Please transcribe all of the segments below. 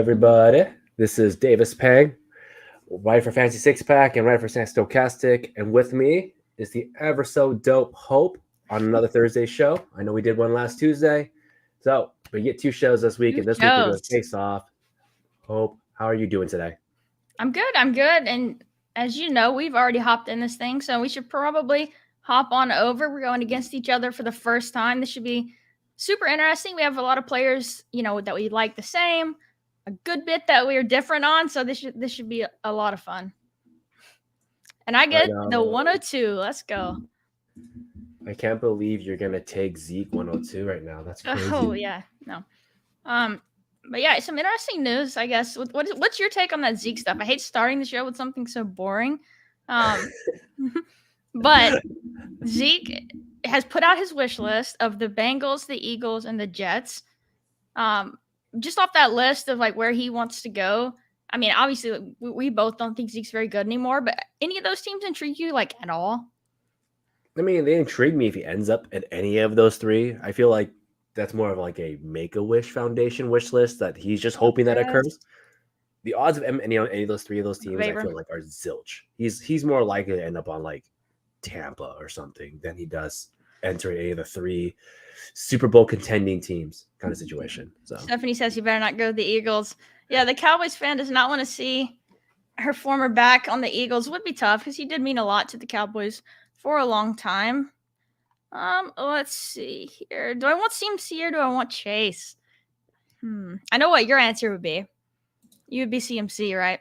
everybody? This is Davis Pang, right for Fancy Six Pack and right for Stochastic. And with me is the ever so dope Hope on another Thursday show. I know we did one last Tuesday. So we get two shows this week, and this week we're doing Face Off. Hope, how are you doing today? I'm good. And as you know, we've already hopped in this thing, so we should probably hop on over. We're going against each other for the first time. This should be super interesting. We have a lot of players, that we like the same, a good bit that we are different on, so this should be a lot of fun. And I get the 102. Let's go. I can't believe you're gonna take Zeke 102 right now. That's crazy. Oh yeah, no. But yeah, some interesting news, I guess. What's your take on that Zeke stuff? I hate starting the show with something so boring. But Zeke has put out his wish list of the Bengals, the Eagles, and the Jets. Just off that list of like where he wants to go. I mean, obviously, we both don't think Zeke's very good anymore. But any of those teams intrigue you like at all? I mean, they intrigue me if he ends up at any of those three. I feel like that's more of like a Make-A-Wish Foundation wish list that he's just hoping that occurs. The odds of any of those three of those teams, I feel like, are zilch. He's more likely to end up on like Tampa or something than he does entering any of the three Super Bowl contending teams kind of situation. So Stephanie says you better not go to the Eagles. Yeah, the Cowboys fan does not want to see her former back on the Eagles. Would be tough because he did mean a lot to the Cowboys for a long time. Let's see here. Do I want CMC or do I want Chase? I know what your answer would be. You would be CMC, right?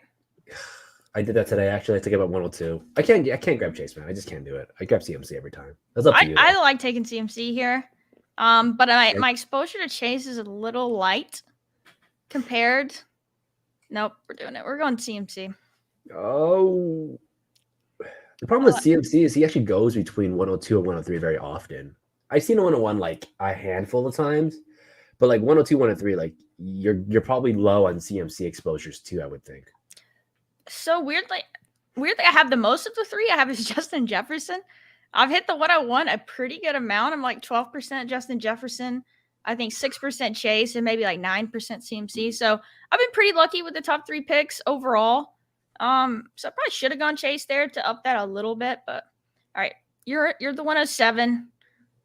I did that today. Actually, I took it at 102. I can't grab Chase, man. I just can't do it. I grab CMC every time. That's up to you. I like taking CMC here. But my exposure to Chase is a little light compared. Nope, we're doing it. We're going CMC. Oh. The problem with CMC is he actually goes between 102 and 103 very often. I've seen a 101 like a handful of times, but like 102, 103, like you're probably low on CMC exposures too, I would think. So weirdly, I have the most of the three. I have is Justin Jefferson. I've hit the 101 a pretty good amount. I'm like 12% Justin Jefferson. I think 6% Chase and maybe like 9% CMC. So I've been pretty lucky with the top three picks overall. So I probably should have gone Chase there to up that a little bit, but all right, you're the 107.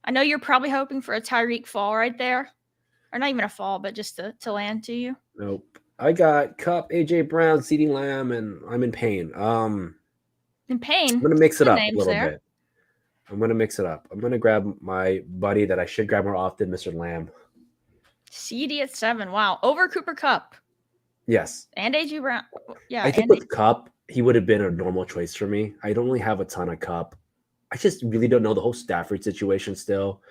I know you're probably hoping for a Tyreek fall right there, or not even a fall, but just to land to you. Nope. I got Cup, AJ Brown, CeeDee Lamb, and I'm in pain. In pain. I'm gonna mix it up a little bit. I'm gonna grab my buddy that I should grab more often, Mr. Lamb. CD at 7. Wow, over Cooper Kupp. Yes. And AJ Brown. Yeah. I think with Cup, he would have been a normal choice for me. I don't really have a ton of Cup. I just really don't know the whole Stafford situation still.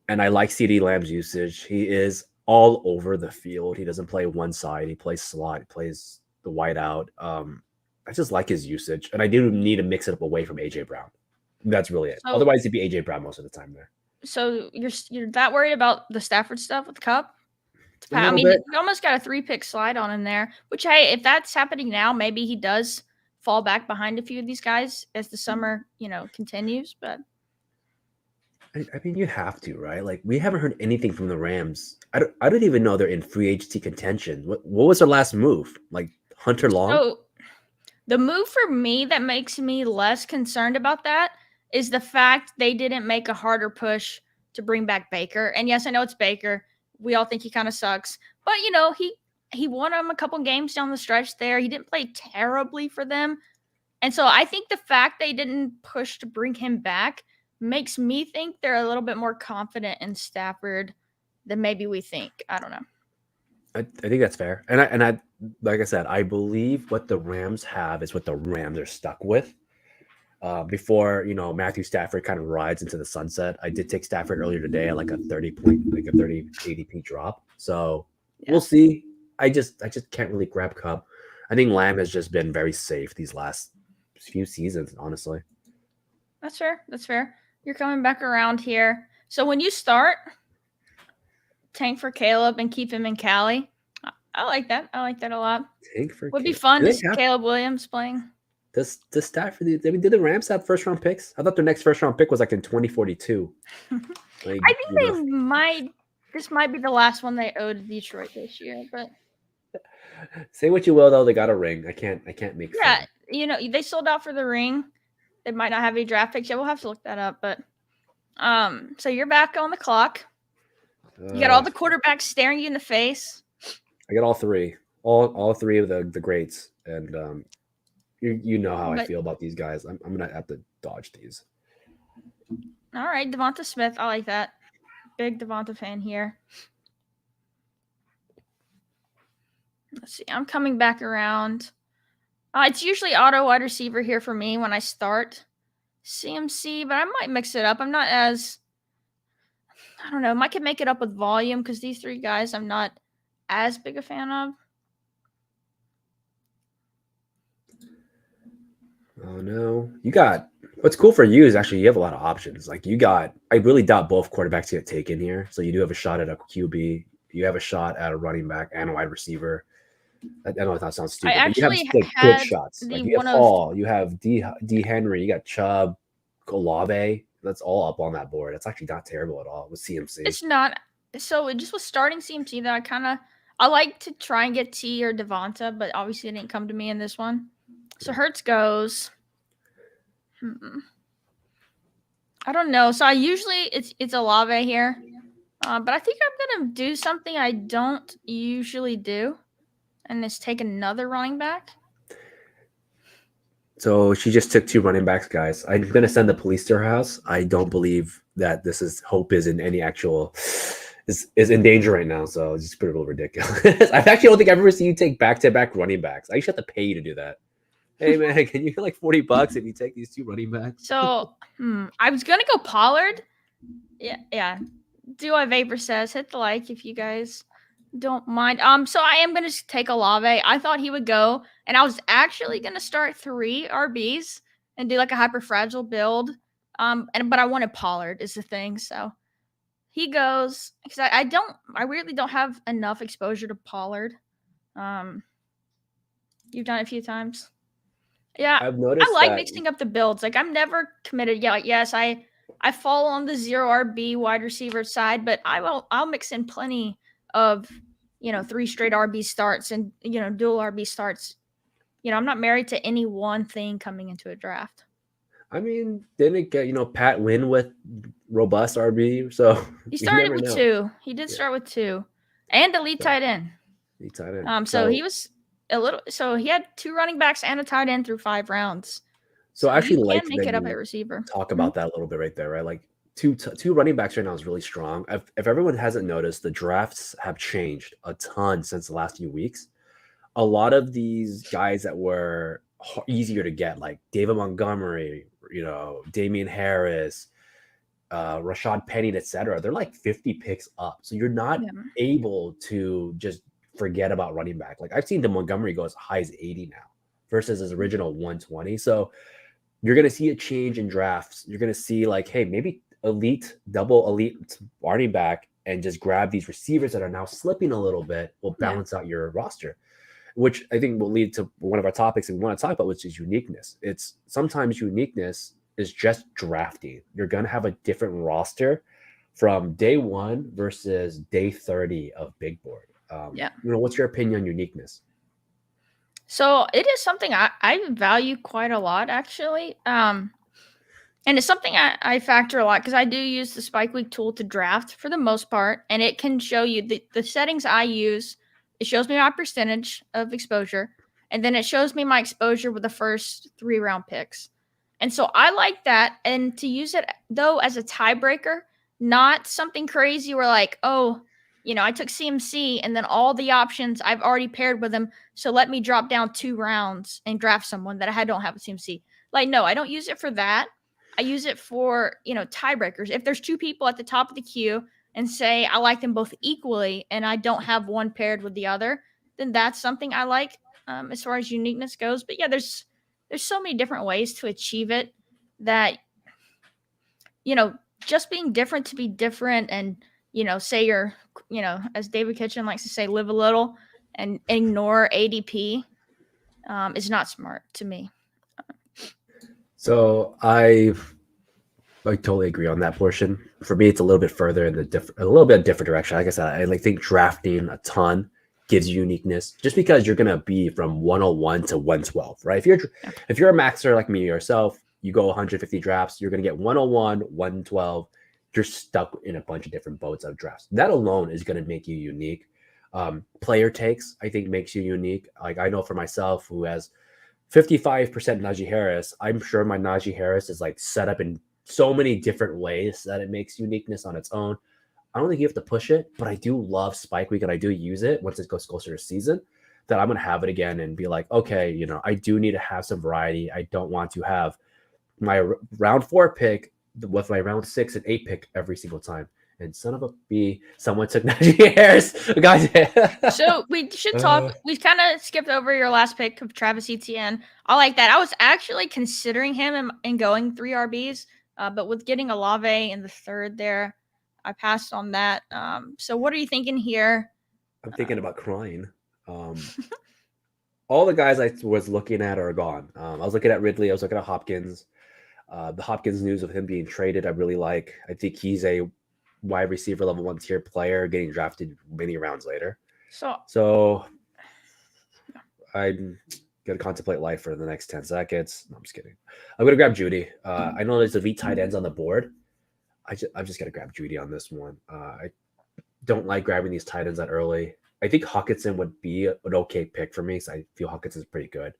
And I like CeeDee Lamb's usage. He is all over the field. He doesn't play one side. He plays slot. He plays the wide out. I just like his usage. And I do need to mix it up away from AJ Brown. That's really it. Otherwise, he'd be AJ Brown most of the time there. So you're that worried about the Stafford stuff with Cup? I mean, you almost got a 3-pick slide on him there, which, hey, if that's happening now, maybe he does fall back behind a few of these guys as the summer, continues. But I mean, you have to, right? Like, we haven't heard anything from the Rams. I don't even know they're in free agency contention. What was their last move? Like Hunter Long? So the move for me that makes me less concerned about that is the fact they didn't make a harder push to bring back Baker. And yes, I know it's Baker. We all think he kind of sucks. But, he won them a couple games down the stretch there. He didn't play terribly for them. And so I think the fact they didn't push to bring him back makes me think they're a little bit more confident in Stafford than maybe we think. I don't know. I think that's fair. And I like I said, I believe what the Rams have is what the Rams are stuck with. Before Matthew Stafford kind of rides into the sunset. I did take Stafford earlier today at like a 30 ADP drop. So We'll see. I just can't really grab Cup. I think Lamb has just been very safe these last few seasons, honestly. That's fair. You're coming back around here. So when you start, tank for Caleb and keep him in Cali. I like that. I like that a lot. Tank for would be fun to see Caleb Williams playing. Does Stafford? Did the Rams have first round picks? I thought their next first round pick was like in 2042. I think they might. This might be the last one they owed Detroit this year, but Say what you will, though. They got a ring. I can't make Yeah, fun. they sold out for the ring. They might not have any draft picks yet. We'll have to look that up. But so you're back on the clock. You got all the quarterbacks staring you in the face. I got all three, all three of the greats, and you know how I But feel about these guys. I'm gonna have to dodge these. all right, Devonta Smith. I like that. Big Devonta fan here. Let's see. I'm coming back around. It's usually auto wide receiver here for me when I start CMC, but I might mix it up. I'm not as, I don't know, I might make it up with volume because these three guys I'm not as big a fan of. Oh no, you got. What's cool for you is actually you have a lot of options. Like you got. I really doubt both quarterbacks get taken here, so you do have a shot at a QB. You have a shot at a running back and a wide receiver. I know that sounds I stupid, but you have actually like good had shots. the Like you have one of, Hall, you have D Henry, you got Chubb, Olave. That's all up on that board. It's actually not terrible at all with CMC. it's not, so it just was starting CMC that I like to try and get T or Devonta, but obviously it didn't come to me in this one. So Hurts goes. I don't know. So I usually it's Olave here, but I think I'm gonna do something I don't usually do, and it's take another running back. So she just took two running backs, guys. I'm gonna send the police to her house. I don't believe that this is Hope is in any actual is in danger right now. So it's just pretty ridiculous. I actually don't think I've ever seen you take back-to-back running backs. I used to have to pay you to do that. Hey man, can you get like $40 if you take these two running backs? So I was gonna go Pollard. Yeah. Do I Vapor says hit the like if you guys don't mind. So I am gonna take Olave. I thought he would go, and I was actually gonna start 3 RBs and do like a hyper fragile build. But I wanted Pollard is the thing. So he goes because I weirdly don't have enough exposure to Pollard. You've done it a few times. Yeah, I've I noticed like that. mixing up the builds. Like I'm never committed. Yeah, like, yes, I fall on the 0 RB wide receiver side, but I'll mix in plenty of 3 straight RB starts and dual RB starts. I'm not married to any one thing coming into a draft. I mean, didn't it get Pat win with robust RB? So He started with 2. He did start with 2, and the lead tight end. Lead tight end. So he was a little. So he had 2 running backs and a tight end through 5 rounds. So I actually like make it up at receiver. Talk about that a little bit right there, right? Like two running backs right now is really strong. If everyone hasn't noticed, the drafts have changed a ton since the last few weeks. A lot of these guys that were easier to get, like David Montgomery, Damian Harris, Rashad Penny, etc., they're like 50 picks up. So you're not able to just forget about running back. Like I've seen the Montgomery go as high as 80 now versus his original 120. So you're going to see a change in drafts. You're going to see like, hey, maybe double elite running back and just grab these receivers that are now slipping a little bit will balance out your roster, which I think will lead to one of our topics we want to talk about, which is uniqueness. It's sometimes uniqueness is just drafting. You're going to have a different roster from day 1 versus day 30 of big board. What's your opinion on uniqueness? So it is something I value quite a lot, actually. And it's something I factor a lot because I do use the Spike Week tool to draft for the most part. And it can show you the settings I use. It shows me my percentage of exposure. And then it shows me my exposure with the first 3 round picks. And so I like that. And to use it, though, as a tiebreaker, not something crazy where like, oh, I took CMC and then all the options I've already paired with them. So let me drop down 2 rounds and draft someone that I don't have a CMC. Like, no, I don't use it for that. I use it for, tiebreakers. If there's 2 people at the top of the queue and say I like them both equally and I don't have one paired with the other, then that's something I like as far as uniqueness goes. But yeah, there's so many different ways to achieve it that, just being different to be different and, say you're, as David Kitchen likes to say, live a little and ignore ADP is not smart to me. So I totally agree on that portion. For me, it's a little bit further in a little bit different direction. Like I said, I think drafting a ton gives you uniqueness just because you're gonna be from 101 to 112, right? If you're a maxer like me yourself, you go 150 drafts, you're gonna get 101, 112. You're stuck in a bunch of different boats of drafts. That alone is gonna make you unique. Player takes, I think, makes you unique. Like I know for myself, who has 55% Najee Harris, I'm sure my Najee Harris is like set up in so many different ways that it makes uniqueness on its own. I don't think you have to push it, but I do love Spike Week and I do use it once it goes closer to season. That I'm gonna have it again and be like, okay, I do need to have some variety. I don't want to have my round 4 pick with my round 6 and 8 pick every single time. And son of a b, someone took Najee Harris. Guys, So we should talk. We kind of skipped over your last pick of Travis Etienne. I like that. I was actually considering him and going 3 RBs, but with getting Olave in the 3rd there, I passed on that. So what are you thinking here? I'm thinking about crying. All the guys I was looking at are gone. I was looking at Ridley. I was looking at Hopkins. The Hopkins news of him being traded, I really like. I think he's a wide receiver level 1 tier player getting drafted many rounds later. So I'm going to contemplate life for the next 10 seconds. No, I'm just kidding. I'm going to grab Judy. I know there's elite tight ends on the board. I'm just going to grab Judy on this one. I don't like grabbing these tight ends that early. I think Hawkinson would be an okay pick for me. So I feel Hawkinson's pretty good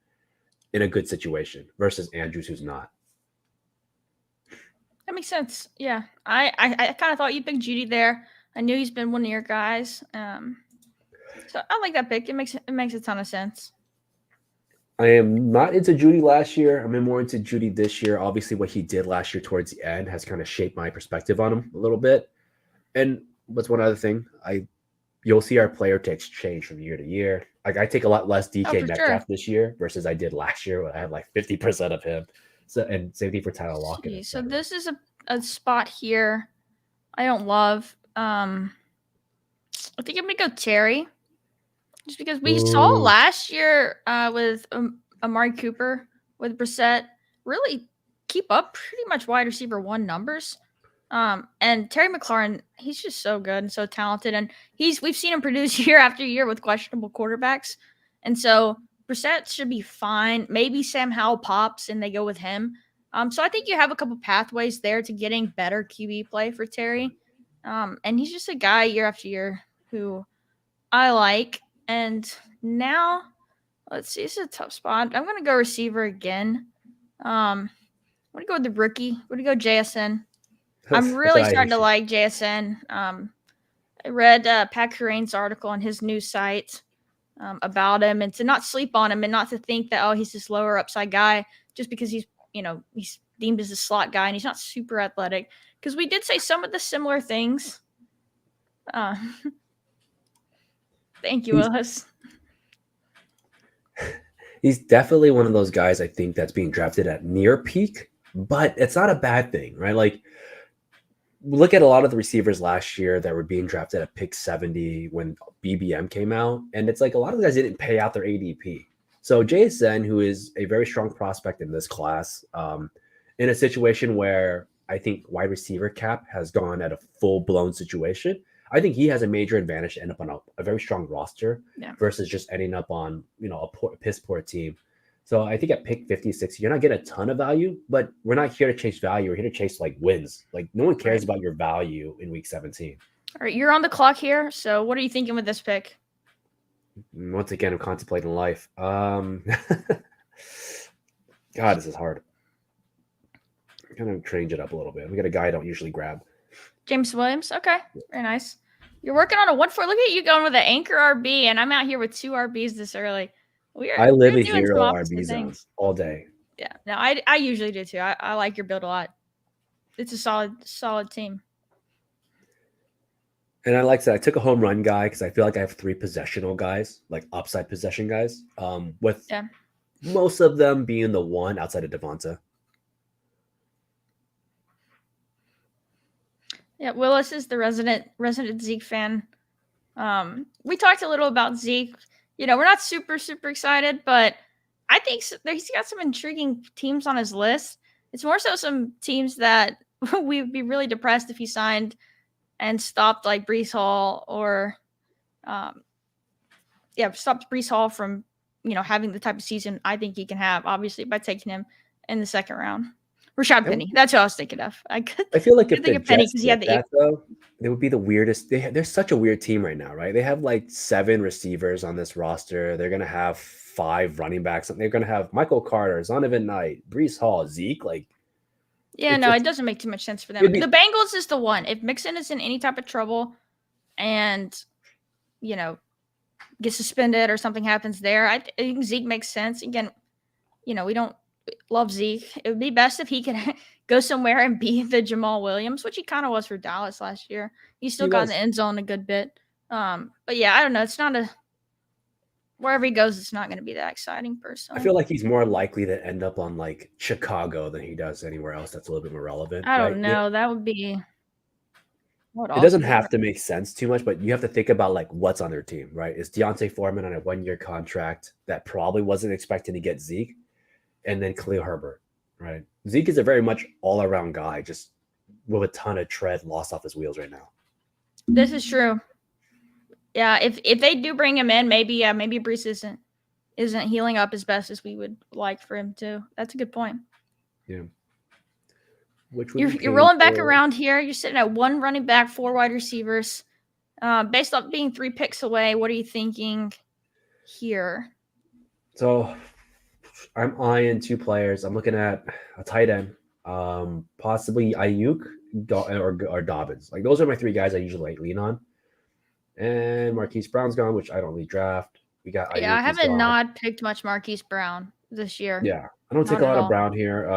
in a good situation versus Andrews, who's not. That makes sense. Yeah, I kind of thought you'd pick Judy there. I knew he's been one of your guys. So I like that pick. It makes a ton of sense. I am not into Judy last year. I'm more into Judy this year. Obviously, what he did last year towards the end has kind of shaped my perspective on him a little bit. And what's one other thing? You'll see our player takes change from year to year. Like I take a lot less DK Metcalf this year versus I did last year when I had like 50% of him. So, and same thing for Tyler Lockett. So this is a spot here I don't love. I think I'm gonna go Terry, just because we saw last year with Amari Cooper with Brissett really keep up pretty much wide receiver 1 numbers. And Terry McLaurin, he's just so good and so talented, and we've seen him produce year after year with questionable quarterbacks, and so Brissett should be fine. Maybe Sam Howell pops and they go with him. So I think you have a couple pathways there to getting better QB play for Terry. And he's just a guy year after year who I like. And now, let's see, this is a tough spot. I'm going to go receiver again. I'm going to go with the rookie. I'm going to go JSN. I'm really starting to like JSN. I read Pat Kerrane's article on his news site about him, and to not sleep on him and not to think that, oh, he's this lower upside guy just because he's deemed as a slot guy and he's not super athletic, because we did say some of the similar things. Thank you, Willis. He's definitely one of those guys I think that's being drafted at near peak, but it's not a bad thing, right? Like, look at a lot of the receivers last year that were being drafted at pick 70 when BBM came out, and it's like a lot of the guys didn't pay out their ADP. So JSN, who is a very strong prospect in this class, in a situation where I think wide receiver cap has gone at a full-blown situation, I think he has a major advantage to end up on a very strong roster versus just ending up on a piss-poor team. So I think at pick 56, you're not getting a ton of value, but we're not here to chase value. We're here to chase like wins. Like no one cares about your value in week 17. All right, you're on the clock here. So what are you thinking with this pick? Once again, I'm contemplating life. God, this is hard. I'm kind of change it up a little bit. We got a guy I don't usually grab. James Williams. Okay, very nice. You're working on a 1-4. Look at you going with an anchor RB, and I'm out here with 2 RBs this early. I live a hero RB zones all day. Yeah, no, I usually do too. I like your build a lot. It's a solid team. And I like that I took a home run guy because I feel like I have 3 possessional guys, like upside possession guys, with most of them being the one outside of Devonta. Yeah, Willis is the resident Zeke fan. We talked a little about Zeke. We're not super excited, but I think he's got some intriguing teams on his list. It's more so some teams that we'd be really depressed if he signed and stopped, like Breece Hall or stops Brees Hall from, having the type of season I think he can have, obviously, by taking him in the second round. Rashad Penny. That's who I was thinking of. I feel like if think the of Penny Jets because he had get the that though, it would be the weirdest. They're such a weird team right now, right? They have like 7 receivers on this roster. They're gonna have 5 running backs. They're gonna have Michael Carter, Zonovan Knight, Brees Hall, Zeke. Like, Yeah, no, it doesn't make too much sense for them. it'd be- The Bengals is the one. If Mixon is in any type of trouble and, gets suspended or something happens there, I think Zeke makes sense. Again, we don't love Zeke. It would be best if he could go somewhere and be the Jamal Williams, which he kind of was for Dallas last year. He still got in the end zone a good bit. But yeah, I don't know. It's not wherever he goes, it's not going to be that exciting personally. I feel like he's more likely to end up on like Chicago than he does anywhere else that's a little bit more relevant. I right? don't know. That would be. It doesn't have to make sense too much, but you have to think about like what's on their team, right? Is Deontay Foreman on a 1-year contract that probably wasn't expecting to get Zeke, and then Khalil Herbert, right? Zeke is a very much all-around guy, just with a ton of tread lost off his wheels right now. This is true. Yeah, if they do bring him in, maybe Brees isn't healing up as best as we would like for him to. That's a good point. Yeah. You're rolling back around here. You're sitting at 1 running back, 4 wide receivers. Based off being 3 picks away, what are you thinking here? So I'm eyeing 2 players. I'm looking at a tight end, possibly Ayuk or Dobbins. Like those are my 3 guys I usually lean on. And Marquise Brown's gone, which I don't really draft. We got Ayuk. Yeah, I haven't not picked much Marquise Brown this year. Yeah, I don't take a lot of Brown here.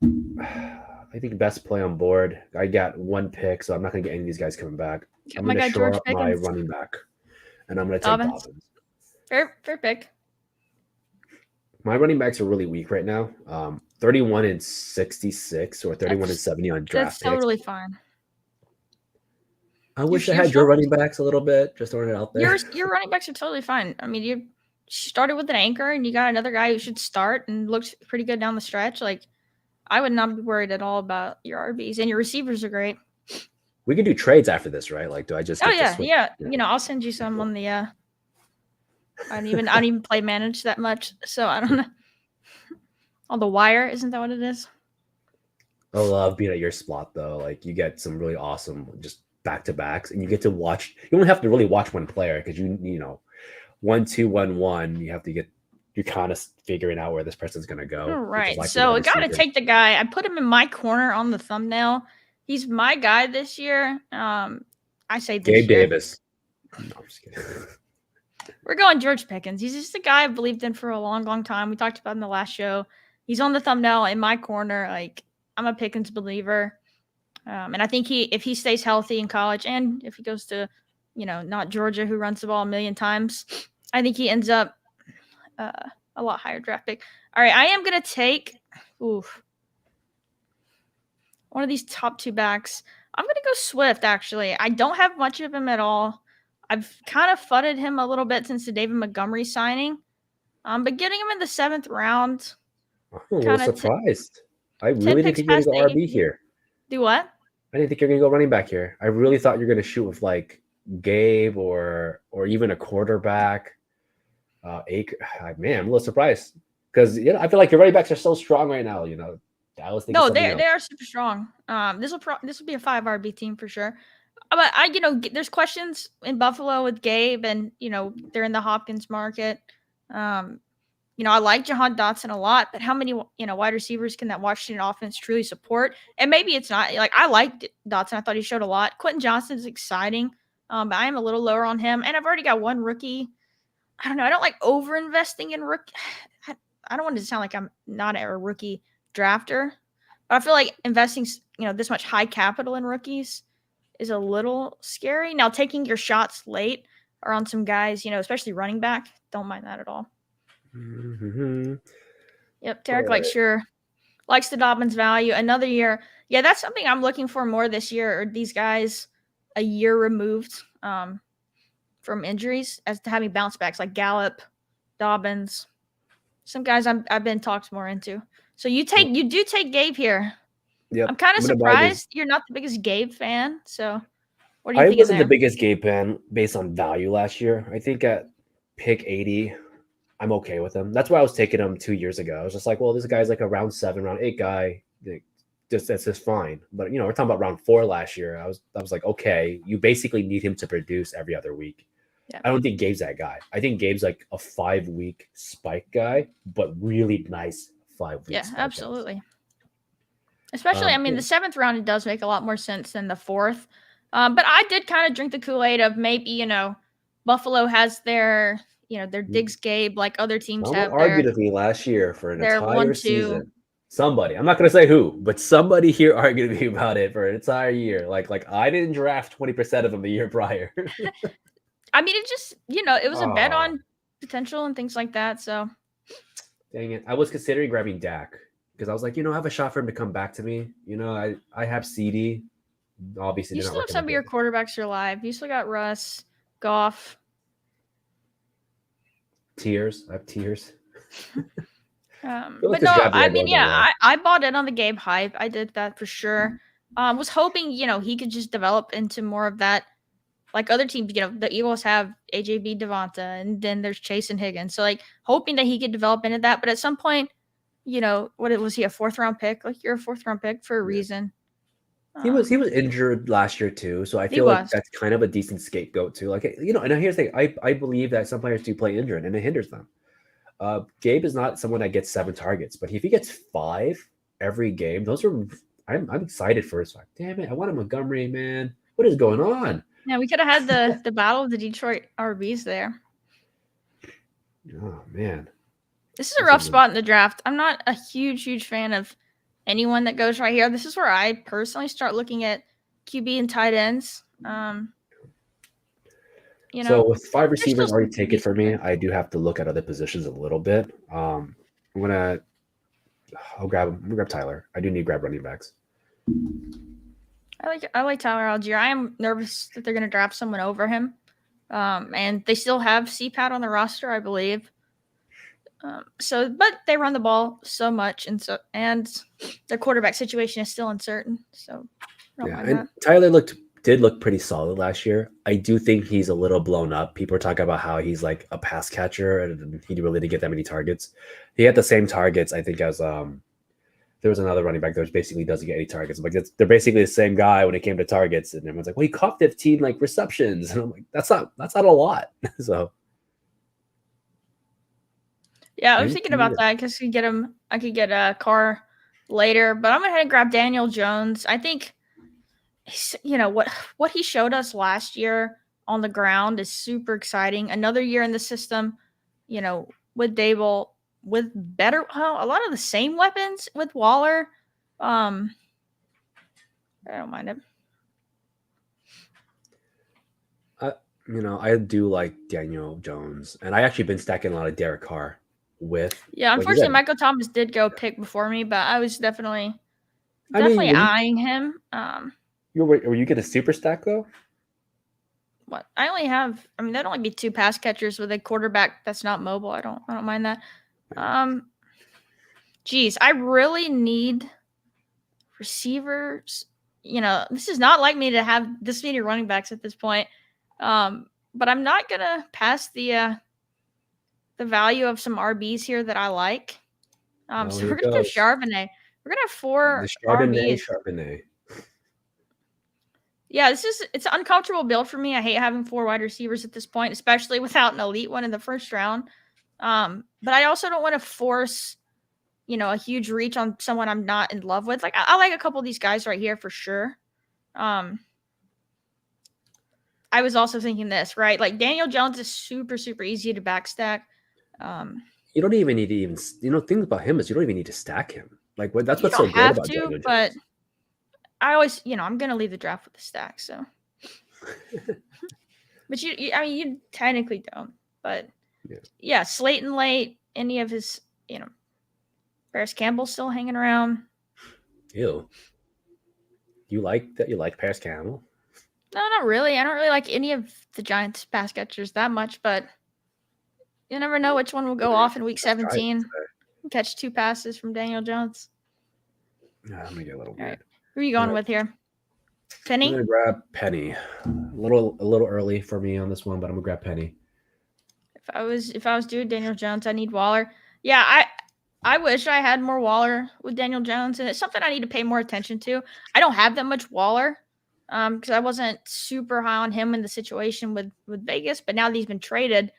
I think best play on board. I got 1 pick, so I'm not going to get any of these guys coming back. I'm going to shore up my running back, and I'm going to take Dobbins. Fair pick. My running backs are really weak right now. 31 and 66 or 31 and 70 on draft. That's totally fine. I wish I had your running backs a little bit. Just throwing it out there. Your running backs are totally fine. I mean, you started with an anchor, and you got another guy who should start and looks pretty good down the stretch. Like, I would not be worried at all about your RBs, and your receivers are great. We can do trades after this, right? Like, do I just? Yeah. I'll send you some on the. I don't even play manage that much, so I don't know. On the wire, isn't that what it is? I love being at your spot though. Like, you get some really awesome just back-to-backs, and you get to watch. You don't have to really watch one player because you know, 1, 2, 1, 1. You have to get. You're kind of figuring out where this person's going to go. All right. So I got to take the guy. I put him in my corner on the thumbnail. He's my guy this year. I say this Gabe Davis. No, I'm just kidding. We're going George Pickens. He's just a guy I've believed in for a long, long time. We talked about him in the last show. He's on the thumbnail in my corner. Like, I'm a Pickens believer. And I think if he stays healthy in college, and if he goes to, not Georgia, who runs the ball a million times, I think he ends up a lot higher draft pick. All right, I am going to take one of these top 2 backs. I'm going to go Swift, actually. I don't have much of him at all. I've kind of fudded him a little bit since the David Montgomery signing. But getting him in the 7th round. I'm a little surprised. I really didn't think you were going to go RB here. Do what? I didn't think you were going to go running back here. I really thought you were going to shoot with like Gabe or even a quarterback. Man, I'm a little surprised because I feel like your running backs are so strong right now. Dallas. No, they are super strong. This will be a 5 RB team for sure. But there's questions in Buffalo with Gabe, and they're in the Hopkins market. I like Jahan Dotson a lot, but how many wide receivers can that Washington offense truly support? And maybe it's not. Like, I liked Dotson. I thought he showed a lot. Quentin Johnson is exciting, but I am a little lower on him, and I've already got 1 rookie. I don't know. I don't like over investing in rookie. I don't want it to sound like I'm not a rookie drafter, but I feel like investing, this much high capital in rookies is a little scary. Now, taking your shots late or on some guys, especially running back, don't mind that at all. Mm-hmm. Yep. Tarek likes the Dobbins value. Another year. Yeah, that's something I'm looking for more this year. Are these guys a year removed from injuries as to having bounce backs like Gallup, Dobbins, some guys I've been talked more into. So you do take Gabe here. Yep. I'm kind of surprised you're not the biggest Gabe fan. So What are you I thinking wasn't the there? biggest Gabe fan based on value last year. I think at pick 80, I'm okay with him. That's why I was taking him 2 years ago. I was just like, well, this guy's like a round 7, round 8 guy. Like, that's just fine. But we're talking about round 4 last year. I was like, okay, you basically need him to produce every other week. Yeah. I don't think Gabe's that guy. I think Gabe's like a 5-week spike guy, but really nice 5-week Yeah, spike guys. absolutely. Especially, I mean, the 7th round, it does make a lot more sense than the 4th. But I did kind of drink the Kool-Aid of maybe, Buffalo has their, their Diggs Gabe, like other teams Someone have their argued with me last year for an entire 1-2. season. Somebody, I'm not going to say who, but somebody here argued with me about it for an entire year. Like I didn't draft 20% of them the year prior. I mean, it just, it was a bet Oh, on potential and things like that. So, dang it. I was considering grabbing Dak because I was like, I have a shot for him to come back to me. I have CD. Obviously, you they're not still have working some out of your good. quarterbacks alive. You still got Russ, Goff. Tears. I have tears. But This no, draft I didn't go mean, the yeah, way. I bought in on the Gabe hype. I did that for sure. Was hoping, he could just develop into more of that. Like other teams, the Eagles have AJB Devonta, and then there's Chase and Higgins. So like hoping that he could develop into that. But at some point, was he a 4th-round pick? Like you're a 4th-round pick for a Yeah. reason. He was injured last year too, so I He feel like was. that's kind of a decent scapegoat too. Like and here's the thing: I believe that some players do play injured, and it hinders them. Gabe is not someone that gets 7 targets, but if he gets 5 every game, those are I'm excited for his. Damn it, I wanted Montgomery, man. What is going on? Yeah, we could have had the battle of the Detroit RBs there. Oh man, This is a rough spot in the draft. I'm not a huge fan of anyone that goes right here. This is where I personally start looking at QB and tight ends. So with 5 There's still receivers some already taken QBs for me, there. I do have to look at other positions a little bit. I'm gonna I'm gonna grab Tyler. I do need to grab running backs. I like Tyler Algier. I am nervous that they're going to draft someone over him. And they still have CPAT on the roster, I believe. But they run the ball so much, and their quarterback situation is still uncertain. So I don't mind And that. Tyler did look pretty solid last year. I do think he's a little blown up. People are talking about how he's like a pass catcher and he really didn't get that many targets. He had the same targets, I think, as there was another running back that basically doesn't get any targets. Like they're basically the same guy when it came to targets, and everyone's like, "Well, he caught 15 like receptions," and I'm like, "That's not a lot." So Yeah, I was thinking about that because I could get a car later, but I'm gonna head and grab Daniel Jones. I think what he showed us last year on the ground is super exciting. Another year in the system, with Dable, with better, a lot of the same weapons with Waller. I don't mind it. I do like Daniel Jones, and I actually been stacking a lot of Derek Carr with. Yeah, Like you unfortunately, said, Michael Thomas did go pick before me, but I was definitely I mean, eyeing him. were you getting a super stack though? What I only have, I mean, that'd only be 2 pass catchers with a quarterback that's not mobile. I don't mind that. Geez, I really need receivers. This is not like me to have this many running backs at this point. But I'm not gonna pass the value of some RBs here that I like. Oh, So here we're it gonna go goes. Charbonnet. We're gonna have The 4 RBs. Charbonnet. Yeah, it's an uncomfortable build for me. I hate having 4 wide receivers at this point, especially without an elite one in the first round. But I also don't want to force, a huge reach on someone I'm not in love with. Like I like a couple of these guys right here for sure. I was also thinking this, right? Like Daniel Jones is super easy to backstack. You don't even need to thing about him is you don't even need to stack him. Like that's You what's so don't great have about to, Daniel but Jones. I always, I'm gonna leave the draft with the stack. So, but you technically don't. But yeah, Slayton late. Any of his, Paris Campbell still hanging around. Ew. You like that? You like Paris Campbell? No, not really. I don't really like any of the Giants pass catchers that much, but you never know which one will go off in week 17. Catch 2 passes from Daniel Jones. Yeah, I'm gonna get a little All right. weird. Who are you going with here? I'm Penny. gonna grab Penny. A little early for me on this one, but I'm gonna grab Penny. If I was doing Daniel Jones, I need Waller. Yeah, I wish I had more Waller with Daniel Jones, and it's something I need to pay more attention to. I don't have that much Waller, because I wasn't super high on him in the situation with Vegas, but now that he's been traded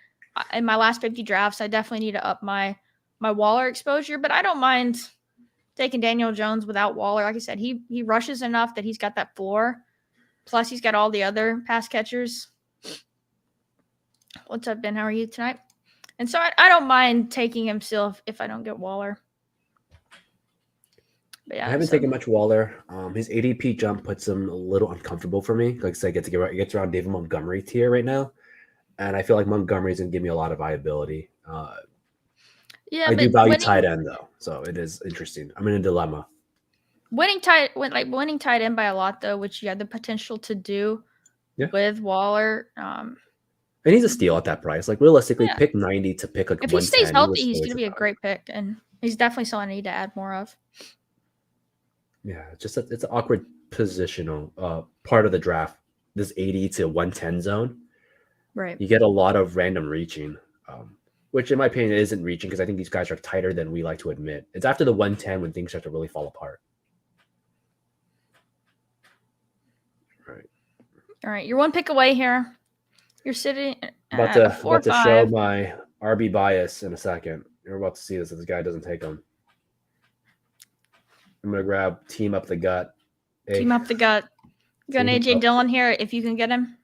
in my last 50 drafts, I definitely need to up my Waller exposure. But I don't mind taking Daniel Jones without Waller. Like I said, he rushes enough that he's got that floor. Plus, he's got all the other pass catchers. What's up, Ben? How are you tonight? And so I don't mind taking him still if I don't get Waller. But yeah, I haven't taken much Waller. His ADP jump puts him a little uncomfortable for me. Like I said, it gets around David Montgomery tier right now, and I feel like Montgomery is gonna give me a lot of viability. yeah, I do but value tight end though, so it is interesting. I'm in a dilemma. winning tight end by a lot though, which you have the potential to do with Waller. And he's a steal at that price. Like realistically, Yeah. pick 90 to pick like If he 110. stays healthy, he's going to be a great pick, and he's definitely someone I need to add more of. Yeah, it's an awkward positional part of the draft. This 80 to 110 zone, Right? you get a lot of random reaching, which in my opinion isn't reaching because I think these guys are tighter than we like to admit. It's after the 110 when things start to really fall apart. Right. All right, you're one pick away here. You're sitting About to show my RB bias in a second. You're about to see this if this guy doesn't take them. I'm gonna grab team up the gut. Team up the gut. Going AJ Dillon here if you can get him.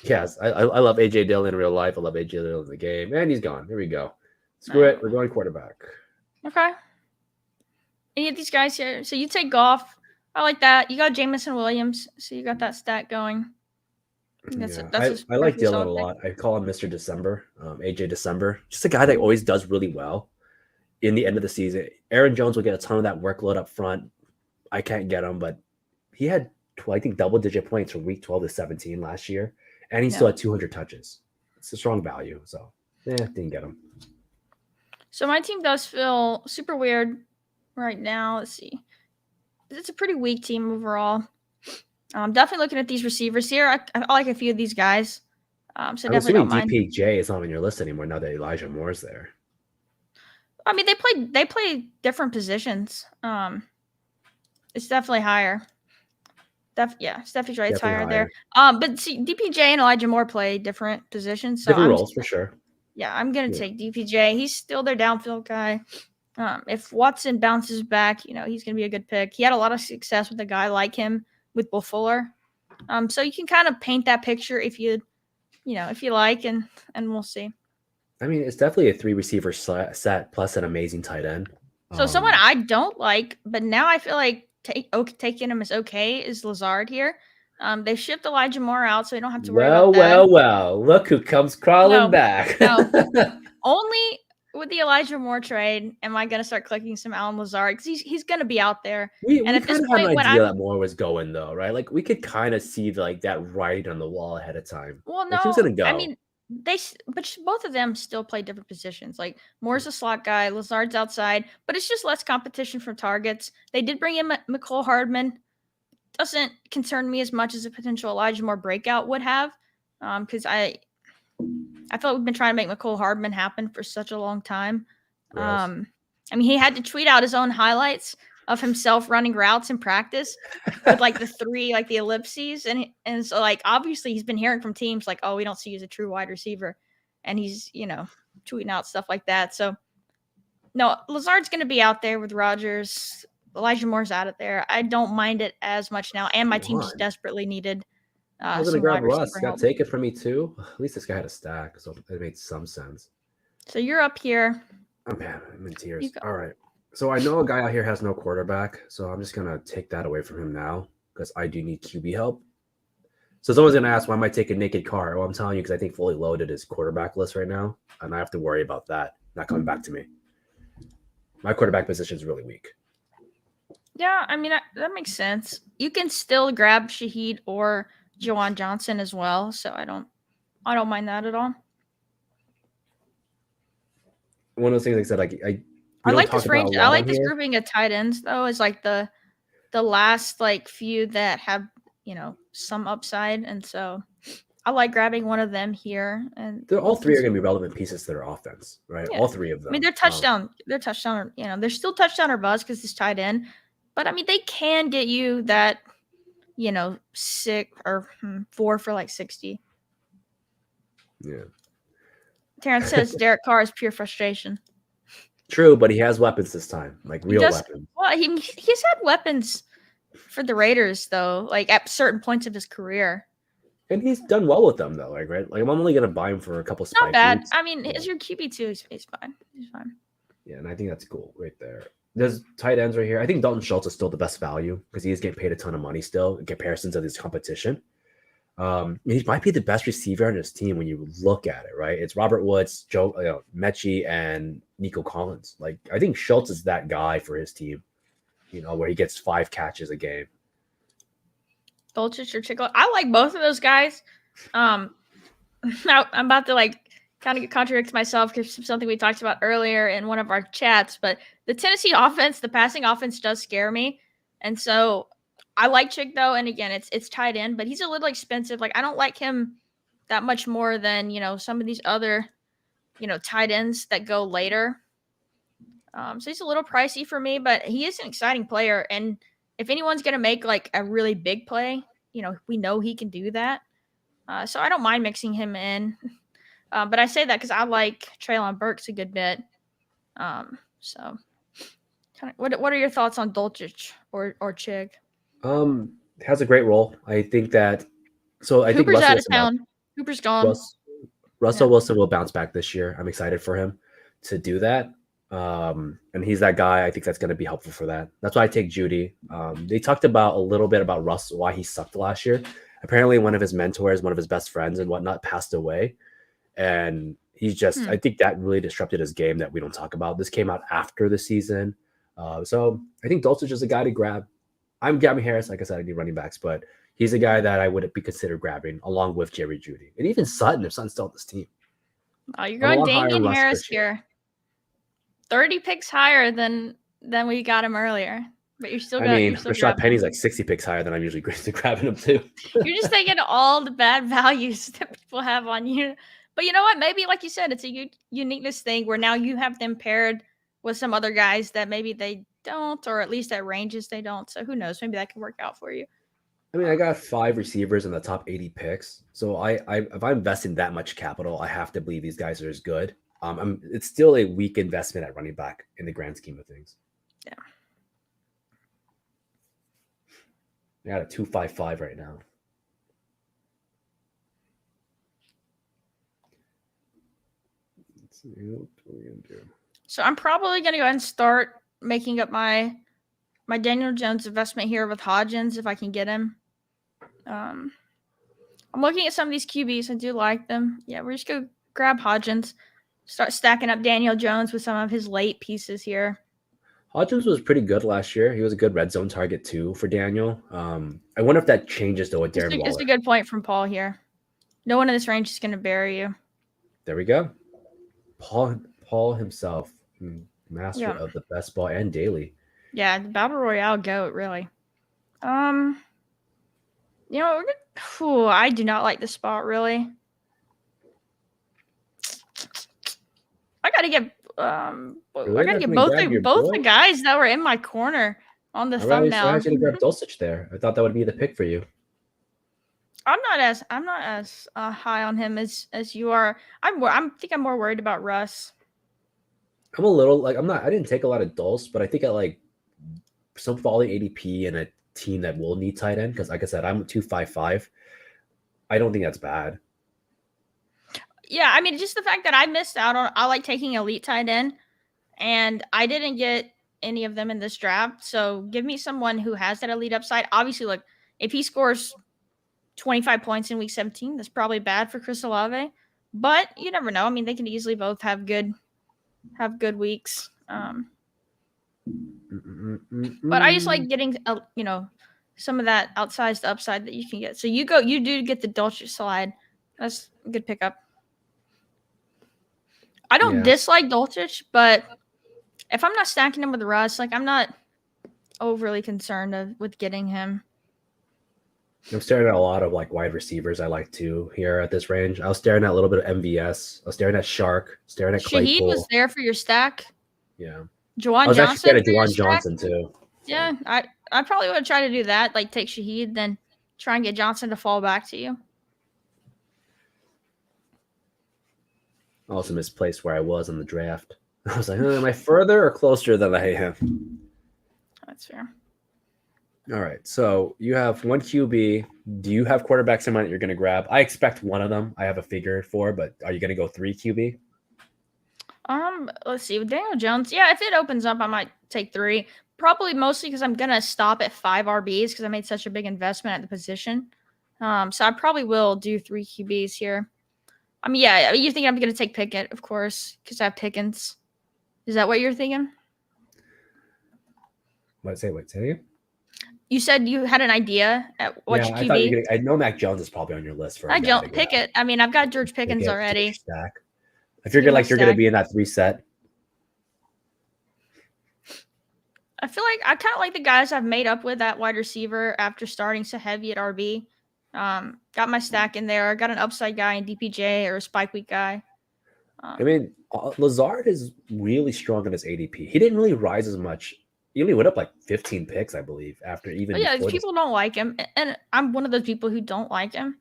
Yes, I love AJ Dillon in real life. I love AJ Dillon in the game, and he's gone. Here we go. Screw it. We're going quarterback. Okay. Any of these guys here? So you take Goff. I like that. You got Jameson Williams, so you got that stat going. I like Dillon a lot. I call him Mr. December, AJ December. Just a guy that always does really well in the end of the season. Aaron Jones will get a ton of that workload up front. I can't get him, but he had, I think, double-digit points from week 12 to 17 last year, and he still had 200 touches. It's a strong value, so didn't get him. So my team does feel super weird right now. Let's see. It's a pretty weak team overall. I'm definitely looking at these receivers here. I like a few of these guys. So I'm definitely don't mind. DPJ is not on your list anymore now that Elijah Moore's there. I mean, they play different positions. It's definitely higher. Steffi's right. It's higher there. But see, DPJ and Elijah Moore play different positions. So different roles for sure. Yeah, I'm gonna take DPJ. He's still their downfield guy. If Watson bounces back, he's gonna be a good pick. He had a lot of success with a guy like him with Will Fuller. So you can kind of paint that picture if you like, and we'll see. I mean, it's definitely a 3 receiver set plus an amazing tight end. So someone I don't like, but now I feel like taking him is okay, is Lazard here. They shipped Elijah Moore out, so you don't have to worry about that. Well, look who comes crawling back. No, only with the Elijah Moore trade am I going to start clicking some Allen Lazard because he's going to be out there. We at this point, had an idea that Moore was going though, right? Like we could kind of see like that writing on the wall ahead of time. Well, no, who's going to go? I mean, but both of them still play different positions. Like Moore's a slot guy, Lazard's outside, but it's just less competition for targets. They did bring in Mecole Hardman. Doesn't concern me as much as a potential Elijah Moore breakout would have, because I feel like we've been trying to make Mecole Hardman happen for such a long time. I mean, he had to tweet out his own highlights of himself running routes in practice with like the ellipses, and so like obviously he's been hearing from teams like, oh, we don't see you as a true wide receiver, and he's tweeting out stuff like that. So no, Lazard's going to be out there with Rodgers. Elijah Moore's out of there. I don't mind it as much now, and my team just desperately needed. I was going to grab Russ. Got taken from me too. At least this guy had a stack, so it made some sense. So you're up here. Oh man, I'm in tears. All right. So I know a guy out here has no quarterback, so I'm just going to take that away from him now because I do need QB help. So someone's going to ask, why am I taking Naked Carr? Well, I'm telling you because I think Fully Loaded is quarterback list right now, and I have to worry about that not coming back to me. My quarterback position is really weak. Yeah, I mean, that makes sense. You can still grab Shaheed or Juwan Johnson as well, so I don't mind that at all. One of those things like I said, like I like this range. I like this grouping of tight ends though. Is like the last like few that have some upside, and so I like grabbing one of them here. And All three are going to be relevant pieces to their offense, right? yeah. All three of I mean, them. they're touchdown, they're still touchdown or buzz because it's tight end, but I mean, they can get you that, 6 or 4 for like 60. Yeah. Terrence says Derek Carr is pure frustration. True, but he has weapons this time, like real weapons. Well, he's had weapons for the Raiders though, like at certain points of his career. And he's done well with them though, like right. Like I'm only gonna buy him for a couple spike Not bad. weeks. I mean, as your QB too, he's fine. He's fine. Yeah, and I think that's cool right there. There's tight ends right here. I think Dalton Schultz is still the best value because he is getting paid a ton of money still in comparison to this competition. He might be the best receiver on his team when you look at it, right? It's Robert Woods, Joe Mechie, and Nico Collins. Like I think Schultz is that guy for his team, where he gets 5 catches a game. Dolchich or Chickle. I like both of those guys. I'm about to kind of contradict myself because something we talked about earlier in one of our chats, but the Tennessee offense, the passing offense does scare me. And so I like Chick though. And again, it's tight end, but he's a little expensive. Like I don't like him that much more than, some of these other, tight ends that go later. So he's a little pricey for me, but he is an exciting player. And if anyone's going to make like a really big play, we know he can do that. So I don't mind mixing him in. But I say that because I like Treylon Burks a good bit. So what are your thoughts on Dolchich or Chig? Has a great role. I think that. So I Hooper's think out of town. Hooper's gone. Russell Wilson will bounce back this year. I'm excited for him to do that. And he's that guy. I think that's going to be helpful for that. That's why I take Judy. They talked about a little bit about Russ, why he sucked last year. Apparently, one of his mentors, one of his best friends, and whatnot, passed away, and he's just. I think that really disrupted his game that we don't talk about. This came out after the season, so I think Dulcich is a guy to grab. I'm grabbing Harris. Like I said, I need running backs, but he's a guy that I would be considered grabbing along with Jerry Judy and even Sutton if Sutton's still on this team. Oh, you're going Damian Harris here. 30 picks higher than we got him earlier. But you're still Rashad Penny's like 60 picks higher than I'm usually grabbing him too. You're just taking all the bad values that people have on you. But you know what? Maybe, like you said, it's a uniqueness thing where now you have them paired with some other guys that maybe they don't, or at least at ranges they don't. So who knows? Maybe that can work out for you. I mean, I got 5 receivers in the top 80 picks. So if I'm investing that much capital, I have to believe these guys are as good. It's still a weak investment at running back in the grand scheme of things. Yeah. I got a 255 right now. Let's see what we're gonna do. So I'm probably gonna go ahead and start making up my Daniel Jones investment here with Hodgins if I can get him. I'm looking at some of these QBs. I do like them. Yeah, we're just gonna grab Hodgins, start stacking up Daniel Jones with some of his late pieces here. Hodgins was pretty good last year. He was a good red zone target too for Daniel. I wonder if that changes though with Darren Waller. It's a good point from Paul here. No one in this range is going to bury you. There we go. Paul himself, master of the best ball and daily. Yeah, the Battle Royale goat, really. We're gonna. I do not like this spot really. I gotta get. I gotta get both the guys that were in my corner on the thumbnail. I should have grabbed Dulcich there. I thought that would be the pick for you. I'm not as high on him as you are. I think I'm more worried about Russ. I'm a little I didn't take a lot of Dulce, but I think I like some falling ADP in a team that will need tight end because, like I said, I'm 255. I don't think that's bad. Yeah, I mean, just the fact that I missed out on, I like taking elite tight end, and I didn't get any of them in this draft. So give me someone who has that elite upside. Obviously, like if he scores 25 points in week 17, that's probably bad for Chris Olave, but you never know. I mean, they can easily both have good weeks. But I just like getting some of that outsized upside that you can get. So you do get the Dulcich slide. That's a good pickup. I don't dislike Dulcich, but if I'm not stacking him with Russ, like I'm not overly concerned with getting him. I'm staring at a lot of like wide receivers I like too here at this range. I was staring at a little bit of MVS. I was staring at Shark, staring at Shaheed was Claypool. there for your stack. Yeah. I Juwan was actually staring Johnson at for your Juwan stack. Johnson too. So. Yeah, I probably would try to do that. Like take Shaheed, then try and get Johnson to fall back to you. I also misplaced where I was in the draft. I was like, am I further or closer than I am? That's fair. All right. So you have one QB. Do you have quarterbacks in mind that you're going to grab? I expect one of them. I have a figure for, but are you going to go 3 QB? Let's see. With Daniel Jones, yeah, if it opens up, I might take 3. Probably mostly because I'm gonna stop at 5 RBs because I made such a big investment at the position. So I probably will do 3 QBs here. I mean, yeah, you think I'm gonna take Pickett, of course, because I have Pickens. Is that what you're thinking? Say again? You said you had an idea at which Yeah, I thought QB. I know Mac Jones is probably on your list for. I don't pick it. I mean, I've got George Pickens already. Stack. I figured like you're going to be in that 3 set. I feel like I kind of like the guys I've made up with that wide receiver after starting so heavy at RB. Got my stack in there. I got an upside guy in DPJ or a spike week guy. I mean, Lazard is really strong in his ADP. He didn't really rise as much. He only went up like 15 picks, I believe, after even. But yeah, people don't like him, and I'm one of those people who don't like him.